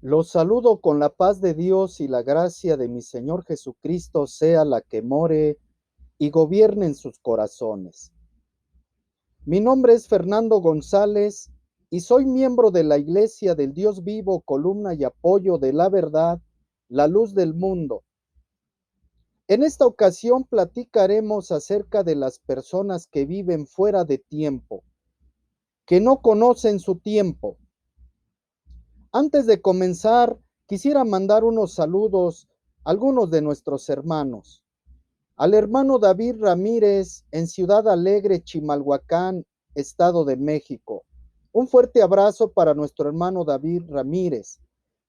Los saludo con la paz de Dios y la gracia de mi Señor Jesucristo sea la que more y gobierne en sus corazones. Mi nombre es Fernando González y soy miembro de la Iglesia del Dios vivo, columna y apoyo de la verdad, la luz del mundo. En esta ocasión platicaremos acerca de las personas que viven fuera de tiempo, que no conocen su tiempo. Antes de comenzar, quisiera mandar unos saludos a algunos de nuestros hermanos. Al hermano David Ramírez en Ciudad Alegre, Chimalhuacán, Estado de México. Un fuerte abrazo para nuestro hermano David Ramírez.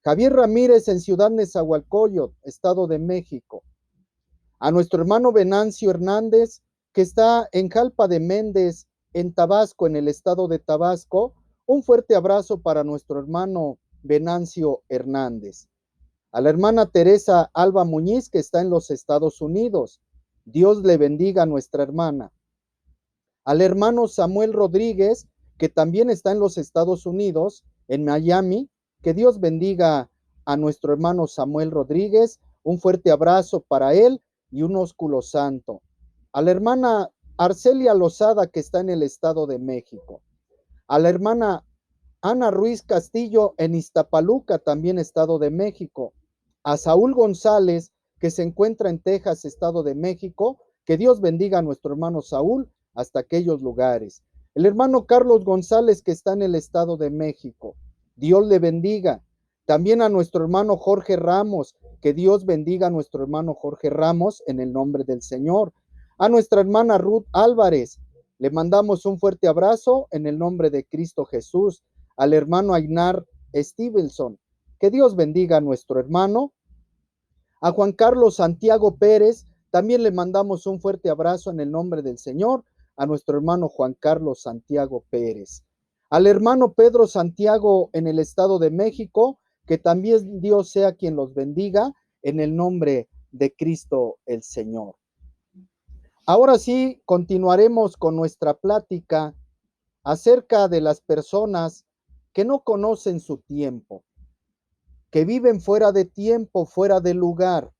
Javier Ramírez en Ciudad Nezahualcóyotl, Estado de México. A nuestro hermano Venancio Hernández, que está en Jalpa de Méndez, en Tabasco, en el estado de Tabasco. Un fuerte abrazo para nuestro hermano Venancio Hernández. A la hermana Teresa Alba Muñiz, que está en los Estados Unidos. Dios le bendiga a nuestra hermana. Al hermano Samuel Rodríguez, que también está en los Estados Unidos, en Miami. Que Dios bendiga a nuestro hermano Samuel Rodríguez. Un fuerte abrazo para él y un ósculo santo. A la hermana Arcelia Lozada, que está en el Estado de México. A la hermana Ana Ruiz Castillo en Iztapaluca, también Estado de México. A Saúl González, que se encuentra en Texas, Estado de México. Que Dios bendiga a nuestro hermano Saúl hasta aquellos lugares. El hermano Carlos González, que está en el Estado de México. Dios le bendiga. También a nuestro hermano Jorge Ramos. Que Dios bendiga a nuestro hermano Jorge Ramos en el nombre del Señor. A nuestra hermana Ruth Álvarez. Le mandamos un fuerte abrazo en el nombre de Cristo Jesús. Al hermano Ainar Stevenson. Que Dios bendiga a nuestro hermano. A Juan Carlos Santiago Pérez, también le mandamos un fuerte abrazo en el nombre del Señor, a nuestro hermano Juan Carlos Santiago Pérez. Al hermano Pedro Santiago en el Estado de México, que también Dios sea quien los bendiga en el nombre de Cristo el Señor. Ahora sí, continuaremos con nuestra plática acerca de las personas que no conocen su tiempo, que viven fuera de tiempo, fuera de lugar,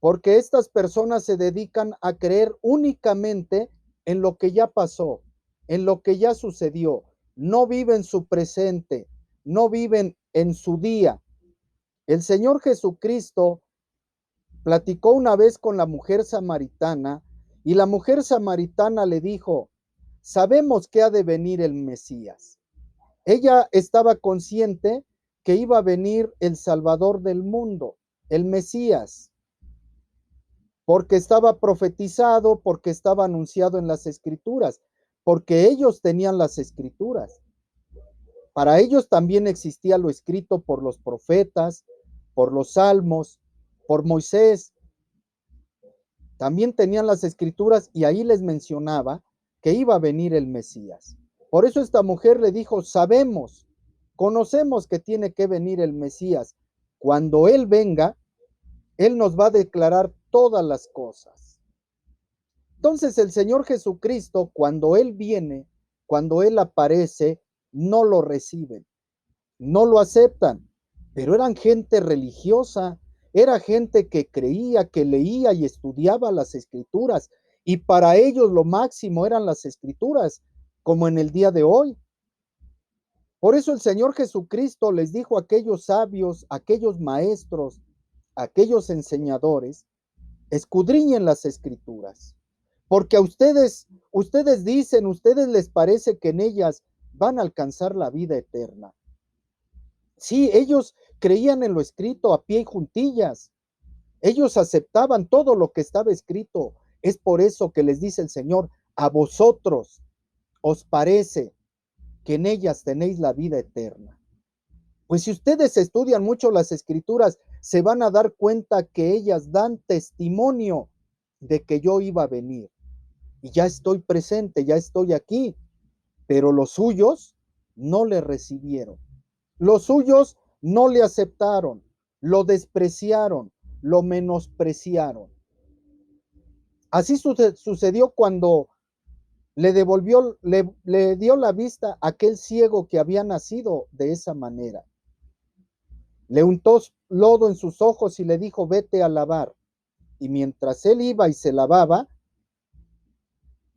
porque estas personas se dedican a creer únicamente en lo que ya pasó, en lo que ya sucedió. No viven su presente, no viven en su día. El Señor Jesucristo platicó una vez con la mujer samaritana y la mujer samaritana le dijo: sabemos que ha de venir el Mesías. Ella estaba consciente que iba a venir el Salvador del mundo, el Mesías, porque estaba profetizado, porque estaba anunciado en las Escrituras, porque ellos tenían las Escrituras. Para ellos también existía lo escrito por los profetas, por los salmos, por Moisés. También tenían las Escrituras y ahí les mencionaba que iba a venir el Mesías. Por eso esta mujer le dijo: sabemos, conocemos que tiene que venir el Mesías. Cuando Él venga, Él nos va a declarar todas las cosas. Entonces el Señor Jesucristo, cuando Él viene, cuando Él aparece, no lo reciben, no lo aceptan, pero eran gente religiosa, era gente que creía, que leía y estudiaba las Escrituras, y para ellos lo máximo eran las Escrituras, como en el día de hoy. Por eso el Señor Jesucristo les dijo a aquellos sabios, a aquellos maestros, a aquellos enseñadores: escudriñen las Escrituras, porque a ustedes dicen, ustedes les parece que en ellas van a alcanzar la vida eterna. Sí, ellos creían en lo escrito a pie y juntillas. Ellos aceptaban todo lo que estaba escrito. Es por eso que les dice el Señor: a vosotros os parece que en ellas tenéis la vida eterna. Pues si ustedes estudian mucho las Escrituras, se van a dar cuenta que ellas dan testimonio de que yo iba a venir. Y ya estoy presente, ya estoy aquí. Pero los suyos no le recibieron. Los suyos no le aceptaron, lo despreciaron, lo menospreciaron. Así sucedió cuando le dio la vista a aquel ciego que había nacido de esa manera. Le untó lodo en sus ojos y le dijo, vete a lavar. Y mientras él iba y se lavaba,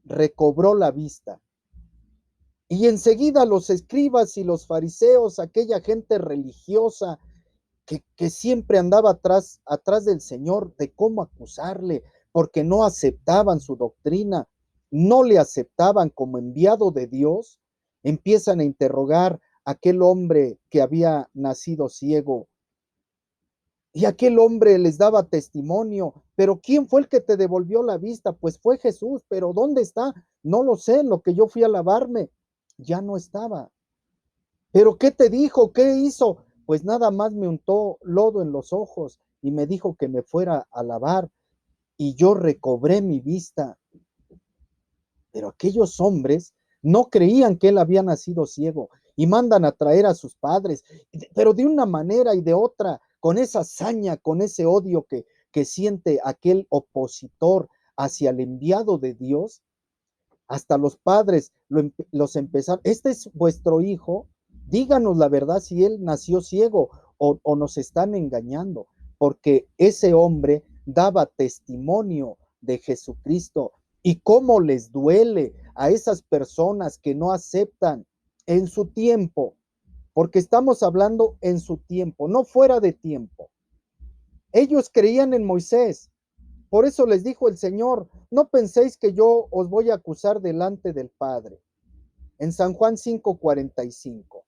recobró la vista. Y enseguida los escribas y los fariseos, aquella gente religiosa que siempre andaba atrás del Señor, de cómo acusarle, porque no aceptaban su doctrina, no le aceptaban como enviado de Dios, empiezan a interrogar a aquel hombre que había nacido ciego. Y aquel hombre les daba testimonio, pero ¿quién fue el que te devolvió la vista? Pues fue Jesús, pero ¿dónde está? No lo sé, lo que yo fui a lavarme, ya no estaba. ¿Pero qué te dijo? ¿Qué hizo? Pues nada más me untó lodo en los ojos y me dijo que me fuera a lavar y yo recobré mi vista. Pero aquellos hombres no creían que él había nacido ciego y mandan a traer a sus padres, pero de una manera y de otra, con esa saña, con ese odio que siente aquel opositor hacia el enviado de Dios, hasta los padres los empezaron, este es vuestro hijo, díganos la verdad si él nació ciego o nos están engañando, porque ese hombre daba testimonio de Jesucristo y cómo les duele a esas personas que no aceptan en su tiempo, porque estamos hablando en su tiempo, no fuera de tiempo. Ellos creían en Moisés, por eso les dijo el Señor, no penséis que yo os voy a acusar delante del Padre. En San Juan 5:45.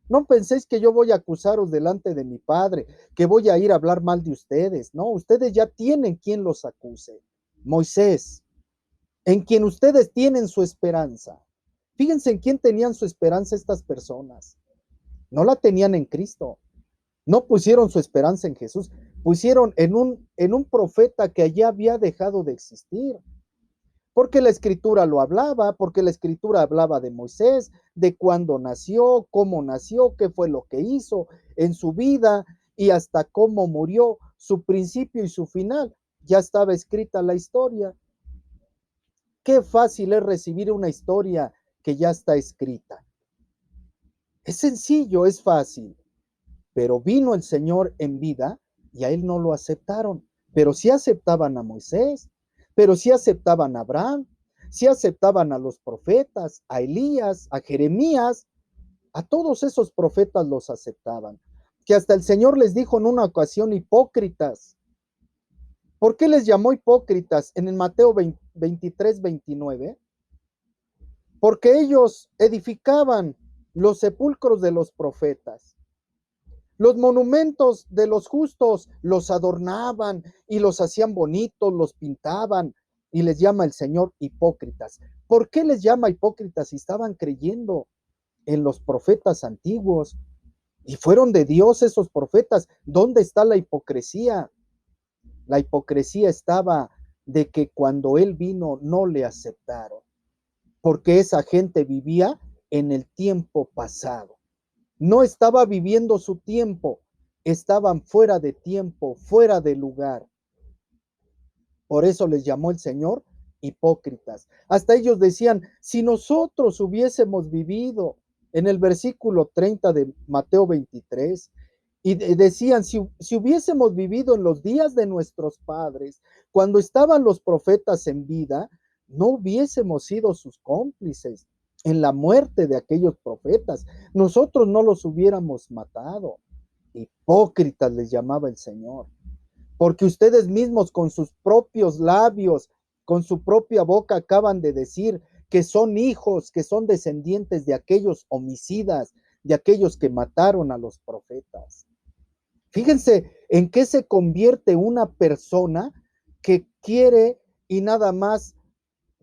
No penséis que yo voy a acusaros delante de mi Padre, que voy a ir a hablar mal de ustedes. No, ustedes ya tienen quien los acuse. Moisés, en quien ustedes tienen su esperanza. Fíjense en quién tenían su esperanza estas personas. No la tenían en Cristo. No pusieron su esperanza en Jesús. Pusieron en un profeta que allá había dejado de existir. Porque la escritura lo hablaba, porque la escritura hablaba de Moisés, de cuándo nació, cómo nació, qué fue lo que hizo en su vida y hasta cómo murió, su principio y su final. Ya estaba escrita la historia. Qué fácil es recibir una historia que ya está escrita. Es sencillo, es fácil, pero vino el Señor en vida y a él no lo aceptaron, pero sí aceptaban a Moisés, pero sí aceptaban a Abraham, sí aceptaban a los profetas, a Elías, a Jeremías, a todos esos profetas los aceptaban, que hasta el Señor les dijo en una ocasión hipócritas. ¿Por qué les llamó hipócritas en el Mateo 23:29? Porque ellos edificaban los sepulcros de los profetas. Los monumentos de los justos los adornaban y los hacían bonitos, los pintaban y les llama el Señor hipócritas. ¿Por qué les llama hipócritas si estaban creyendo en los profetas antiguos y fueron de Dios esos profetas? ¿Dónde está la hipocresía? La hipocresía estaba de que cuando Él vino no le aceptaron, porque esa gente vivía en el tiempo pasado. No estaba viviendo su tiempo, estaban fuera de tiempo, fuera de lugar. Por eso les llamó el Señor hipócritas. Hasta ellos decían, si nosotros hubiésemos vivido en el versículo 30 de Mateo 23, y decían, si hubiésemos vivido en los días de nuestros padres, cuando estaban los profetas en vida, no hubiésemos sido sus cómplices en la muerte de aquellos profetas. Nosotros no los hubiéramos matado. Hipócritas les llamaba el Señor, porque ustedes mismos con sus propios labios, con su propia boca acaban de decir que son hijos, que son descendientes de aquellos homicidas, de aquellos que mataron a los profetas. Fíjense en qué se convierte una persona que quiere y nada más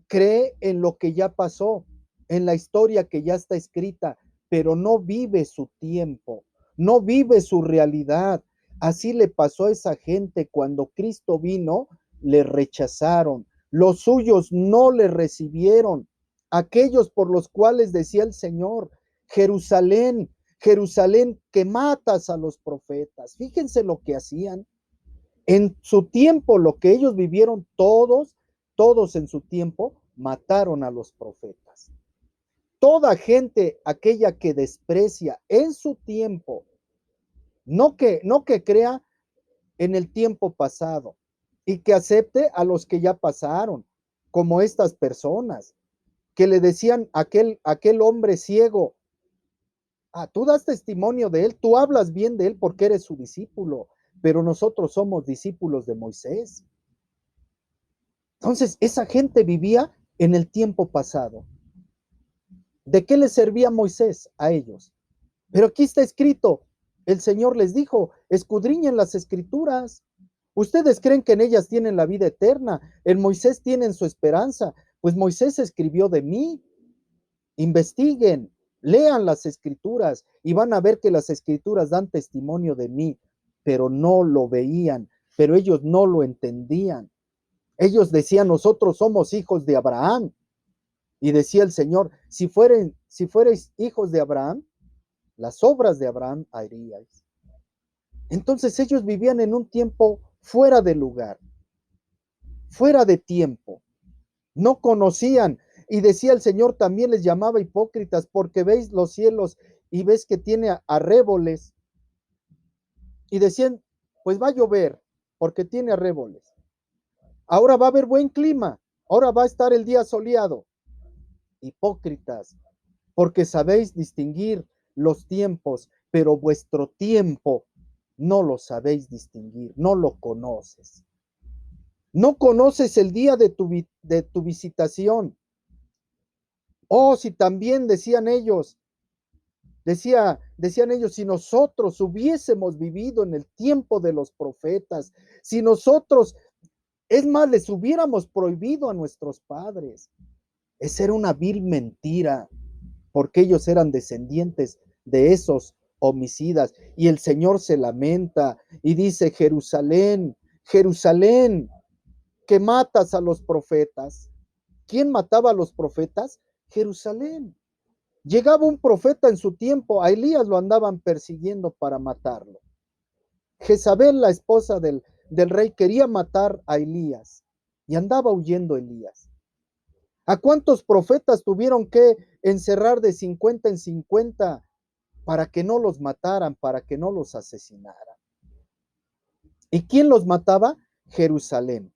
cree en lo que ya pasó, en la historia que ya está escrita, pero no vive su tiempo, no vive su realidad. Así le pasó a esa gente cuando Cristo vino, le rechazaron, los suyos no le recibieron, aquellos por los cuales decía el Señor, Jerusalén, Jerusalén, que matas a los profetas. Fíjense lo que hacían. En su tiempo, lo que ellos vivieron todos en su tiempo, mataron a los profetas. Toda gente, aquella que desprecia en su tiempo, No que crea en el tiempo pasado y que acepte a los que ya pasaron, como estas personas que le decían a aquel hombre ciego: tú das testimonio de él, tú hablas bien de él porque eres su discípulo, pero nosotros somos discípulos de Moisés. Entonces, esa gente vivía en el tiempo pasado. ¿De qué les servía Moisés a ellos? Pero aquí está escrito, el Señor les dijo: escudriñen las escrituras. Ustedes creen que en ellas tienen la vida eterna, en Moisés tienen su esperanza. Pues Moisés escribió de mí. Investiguen, lean las escrituras y van a ver que las escrituras dan testimonio de mí, pero no lo veían, pero ellos no lo entendían. Ellos decían: nosotros somos hijos de Abraham. Y decía el Señor: si fuerais hijos de Abraham, las obras de Abraham haríais. Entonces ellos vivían en un tiempo fuera de lugar, fuera de tiempo. No conocían. Y decía el Señor, también les llamaba hipócritas, porque veis los cielos y ves que tiene arréboles. Y decían: pues va a llover, porque tiene arréboles. Ahora va a haber buen clima, ahora va a estar el día soleado. Hipócritas, porque sabéis distinguir los tiempos, pero vuestro tiempo no lo sabéis distinguir, no lo conoces. No conoces el día de tu visitación. Si también decían ellos, decían ellos: si nosotros hubiésemos vivido en el tiempo de los profetas, si nosotros, es más, les hubiéramos prohibido a nuestros padres. Esa era una vil mentira, porque ellos eran descendientes de esos homicidas. Y el Señor se lamenta y dice: Jerusalén, Jerusalén, que matas a los profetas. ¿Quién mataba a los profetas? Jerusalén. Llegaba un profeta en su tiempo, a Elías lo andaban persiguiendo para matarlo. Jezabel, la esposa del rey, quería matar a Elías y andaba huyendo Elías. ¿A cuántos profetas tuvieron que encerrar de 50 en 50 para que no los mataran, para que no los asesinaran? ¿Y quién los mataba? Jerusalén.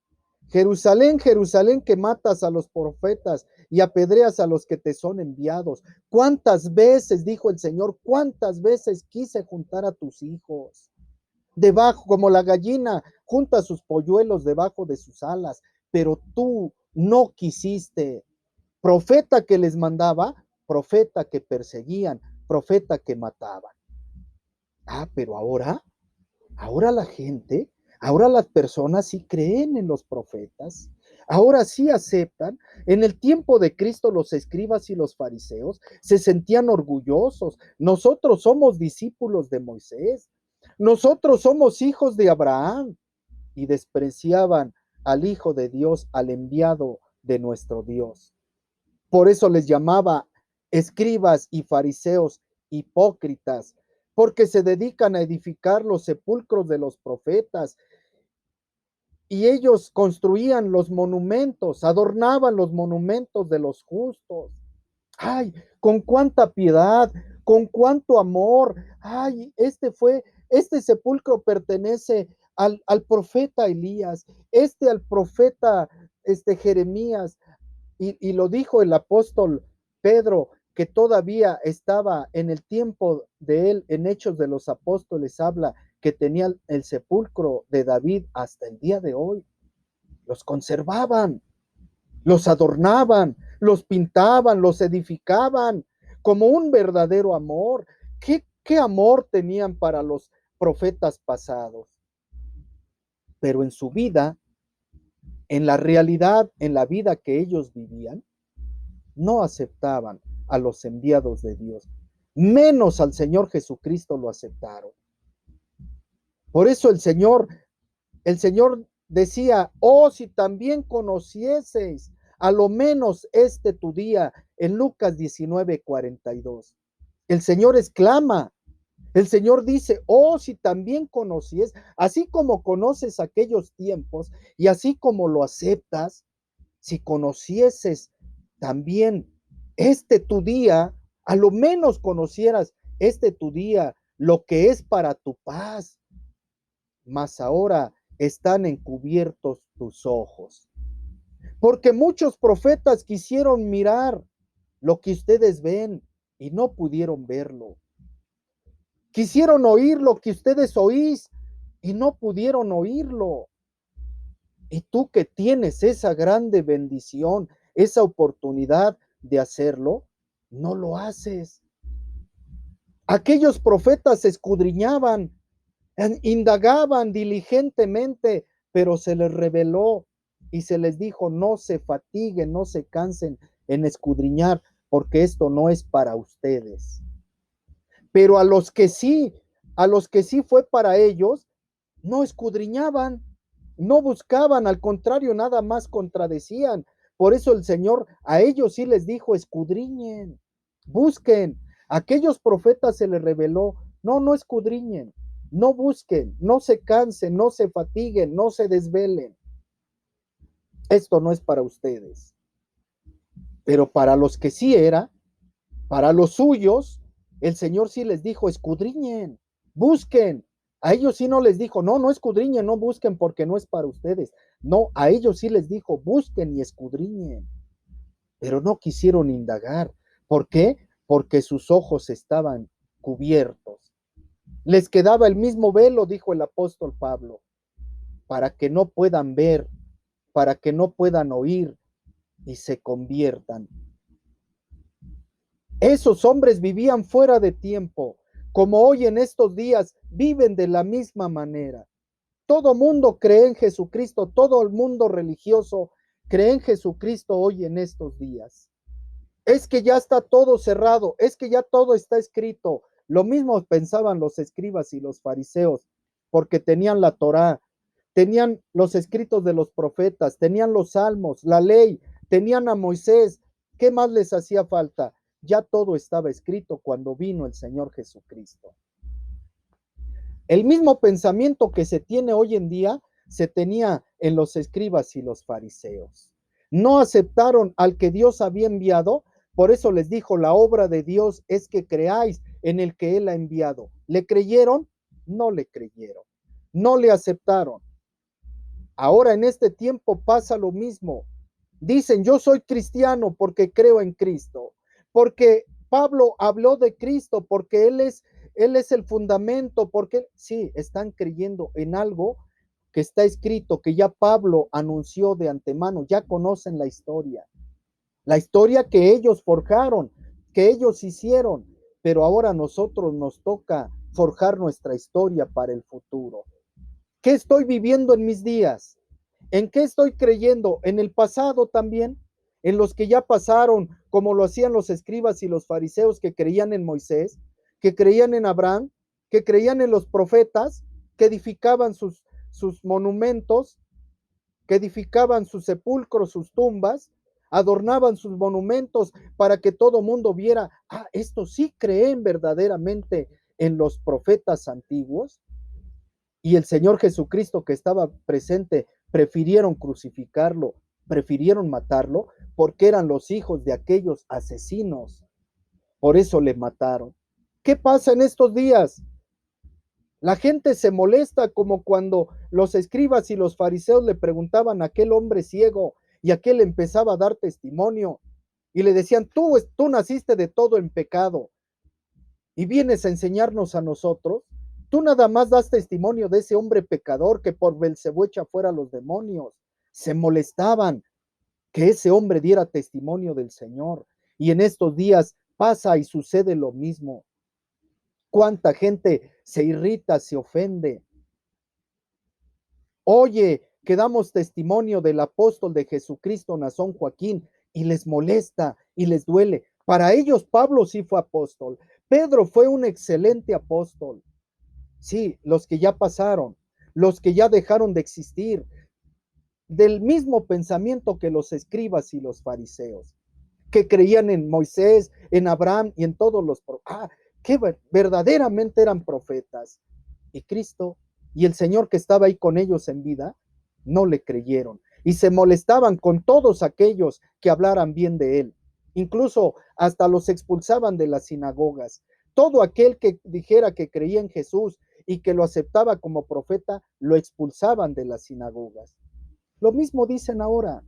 Jerusalén, Jerusalén, que matas a los profetas y apedreas a los que te son enviados. ¿Cuántas veces, dijo el Señor, cuántas veces quise juntar a tus hijos debajo, como la gallina junta sus polluelos debajo de sus alas, pero tú no quisiste? Profeta que les mandaba, profeta que perseguían, profeta que mataban. Pero ahora la gente, ahora las personas sí creen en los profetas, ahora sí aceptan. En el tiempo de Cristo los escribas y los fariseos se sentían orgullosos. Nosotros somos discípulos de Moisés, nosotros somos hijos de Abraham, y despreciaban al Hijo de Dios, al enviado de nuestro Dios. Por eso les llamaba escribas y fariseos hipócritas, porque se dedican a edificar los sepulcros de los profetas, y ellos construían los monumentos, adornaban los monumentos de los justos. Ay, con cuánta piedad, con cuánto amor. Ay, este sepulcro pertenece al profeta Elías, al profeta Jeremías. Y lo dijo el apóstol Pedro, que todavía estaba en el tiempo de él. En Hechos de los Apóstoles habla que tenía el sepulcro de David hasta el día de hoy. Los conservaban, los adornaban, los pintaban, los edificaban como un verdadero amor. ¿Qué amor tenían para los profetas pasados? Pero en su vida, en la realidad, en la vida que ellos vivían, no aceptaban a los enviados de Dios, menos al Señor Jesucristo lo aceptaron. Por eso el Señor decía: si también conocieseis a lo menos tu día, en Lucas 19:42. El Señor exclama, el Señor dice: si también conociese, así como conoces aquellos tiempos y así como lo aceptas, si conocieses también tu día, a lo menos conocieras tu día, lo que es para tu paz, mas ahora están encubiertos tus ojos. Porque muchos profetas quisieron mirar lo que ustedes ven y no pudieron verlo. Quisieron oír lo que ustedes oís y no pudieron oírlo. Y tú que tienes esa grande bendición, esa oportunidad de hacerlo, no lo haces. Aquellos profetas escudriñaban, indagaban diligentemente, pero se les reveló y se les dijo, no se fatiguen, no se cansen en escudriñar, porque esto no es para ustedes. Pero a los que sí fue para ellos, no escudriñaban, no buscaban, al contrario, nada más contradecían. Por eso el Señor a ellos sí les dijo, escudriñen, busquen. A aquellos profetas se les reveló, no, no escudriñen, no busquen, no se cansen, no se fatiguen, no se desvelen. Esto no es para ustedes. Pero para los que sí era, para los suyos, el Señor sí les dijo, escudriñen, busquen. A ellos sí no les dijo, no, no escudriñen, no busquen porque no es para ustedes. No, a ellos sí les dijo, busquen y escudriñen. Pero no quisieron indagar. ¿Por qué? Porque sus ojos estaban cubiertos. Les quedaba el mismo velo, dijo el apóstol Pablo, para que no puedan ver, para que no puedan oír y se conviertan. Esos hombres vivían fuera de tiempo, como hoy en estos días viven de la misma manera. Todo mundo cree en Jesucristo, todo el mundo religioso cree en Jesucristo hoy en estos días. Es que ya está todo cerrado, es que ya todo está escrito. Lo mismo pensaban los escribas y los fariseos, porque tenían la Torá, tenían los escritos de los profetas, tenían los salmos, la ley, tenían a Moisés. ¿Qué más les hacía falta? Ya todo estaba escrito cuando vino el Señor Jesucristo. El mismo pensamiento que se tiene hoy en día se tenía en los escribas y los fariseos. No aceptaron al que Dios había enviado, por eso les dijo, la obra de Dios es que creáis en el que Él ha enviado. ¿Le creyeron? No le creyeron. No le aceptaron. Ahora en este tiempo pasa lo mismo. Dicen, yo soy cristiano porque creo en Cristo, porque Pablo habló de Cristo, porque Él es el fundamento, porque sí, están creyendo en algo que está escrito, que ya Pablo anunció de antemano, ya conocen la historia que ellos forjaron, que ellos hicieron, pero ahora a nosotros nos toca forjar nuestra historia para el futuro. ¿Qué estoy viviendo en mis días? ¿En qué estoy creyendo? ¿En el pasado también? ¿En los que ya pasaron, como lo hacían los escribas y los fariseos que creían en Moisés, que creían en Abraham, que creían en los profetas, que edificaban sus monumentos, que edificaban sus sepulcros, sus tumbas, adornaban sus monumentos para que todo mundo viera, estos sí creen verdaderamente en los profetas antiguos? Y el Señor Jesucristo que estaba presente, prefirieron crucificarlo, prefirieron matarlo, porque eran los hijos de aquellos asesinos. Por eso le mataron. ¿Qué pasa en estos días? La gente se molesta como cuando los escribas y los fariseos le preguntaban a aquel hombre ciego y aquel empezaba a dar testimonio y le decían, tú naciste de todo en pecado y vienes a enseñarnos a nosotros. Tú nada más das testimonio de ese hombre pecador que por Belcebú echa fuera a los demonios. Se molestaban que ese hombre diera testimonio del Señor. Y en estos días pasa y sucede lo mismo. Cuánta gente se irrita, se ofende. Oye, que damos testimonio del apóstol de Jesucristo, Nazón Joaquín, y les molesta y les duele. Para ellos Pablo sí fue apóstol. Pedro fue un excelente apóstol. Sí, los que ya pasaron, los que ya dejaron de existir, del mismo pensamiento que los escribas y los fariseos, que creían en Moisés, en Abraham y en todos los que verdaderamente eran profetas. Y Cristo y el Señor que estaba ahí con ellos en vida, no le creyeron y se molestaban con todos aquellos que hablaran bien de él. Incluso hasta los expulsaban de las sinagogas. todo aquel que dijera que creía en Jesús y que lo aceptaba como profeta, lo expulsaban de las sinagogas. Lo mismo dicen ahora.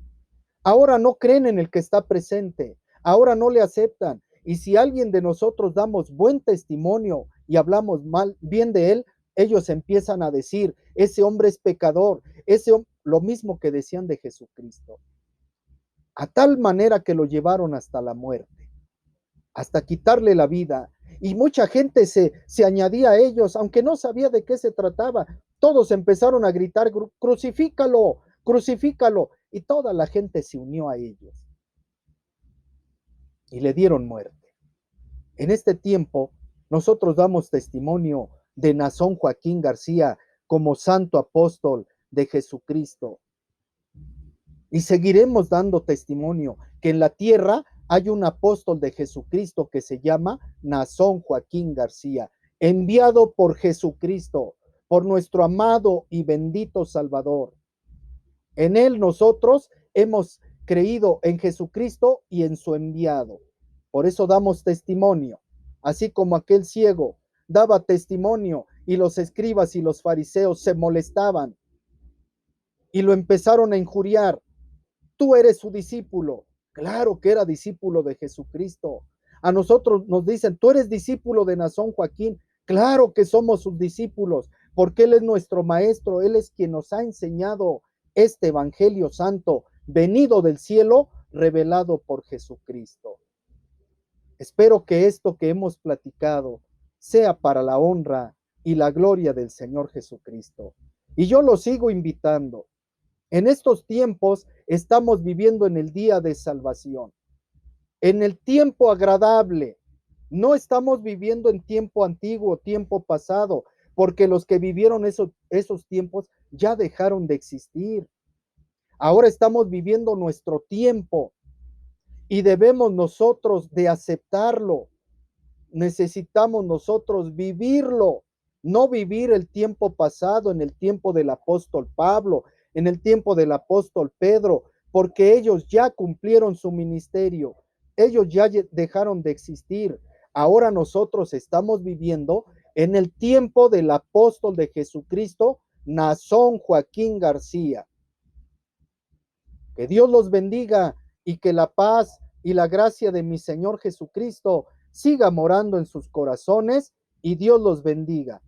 Ahora no creen en el que está presente, ahora no le aceptan. Y si alguien de nosotros damos buen testimonio y hablamos bien de él, ellos empiezan a decir, ese hombre es pecador, lo mismo que decían de Jesucristo. A tal manera que lo llevaron hasta la muerte, hasta quitarle la vida. Y mucha gente se añadía a ellos, aunque no sabía de qué se trataba. Todos empezaron a gritar, crucifícalo, crucifícalo. Y toda la gente se unió a ellos y le dieron muerte. En este tiempo, nosotros damos testimonio de Nazón Joaquín García como santo apóstol de Jesucristo. Y seguiremos dando testimonio que en la tierra hay un apóstol de Jesucristo que se llama Nazón Joaquín García, enviado por Jesucristo, por nuestro amado y bendito Salvador. En él nosotros hemos creído en Jesucristo y en su enviado. Por eso damos testimonio, así como aquel ciego daba testimonio y los escribas y los fariseos se molestaban y lo empezaron a injuriar. Tú eres su discípulo. Claro que era discípulo de Jesucristo. A nosotros nos dicen, tú eres discípulo de Nazón Joaquín. Claro que somos sus discípulos, porque Él es nuestro maestro, Él es quien nos ha enseñado este Evangelio Santo, venido del cielo, revelado por Jesucristo. Espero que esto que hemos platicado sea para la honra y la gloria del Señor Jesucristo. Y yo lo sigo invitando. En estos tiempos estamos viviendo en el día de salvación, en el tiempo agradable. No estamos viviendo en tiempo antiguo, tiempo pasado, porque los que vivieron esos tiempos ya dejaron de existir. Ahora estamos viviendo nuestro tiempo y debemos nosotros de aceptarlo. Necesitamos nosotros vivirlo, no vivir el tiempo pasado, en el tiempo del apóstol Pablo, en el tiempo del apóstol Pedro, porque ellos ya cumplieron su ministerio, ellos ya dejaron de existir. Ahora nosotros estamos viviendo en el tiempo del apóstol de Jesucristo, Nazón Joaquín García. Que Dios los bendiga y que la paz y la gracia de mi Señor Jesucristo siga morando en sus corazones y Dios los bendiga.